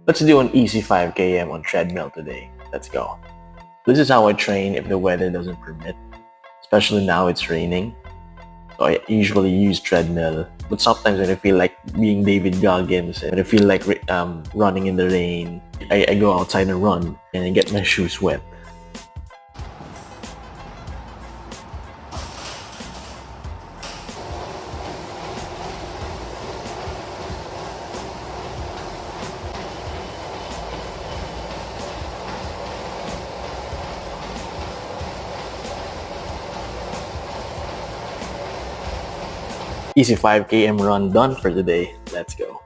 Let's do an easy 5 km on treadmill today. Let's go. This is how I train if the weather doesn't permit, especially now it's raining. So I usually use treadmill, but sometimes when I feel like being David Goggins and I feel like running in the rain, I go outside and run and I get my shoes wet. Easy 5 km run done for today. Let's go.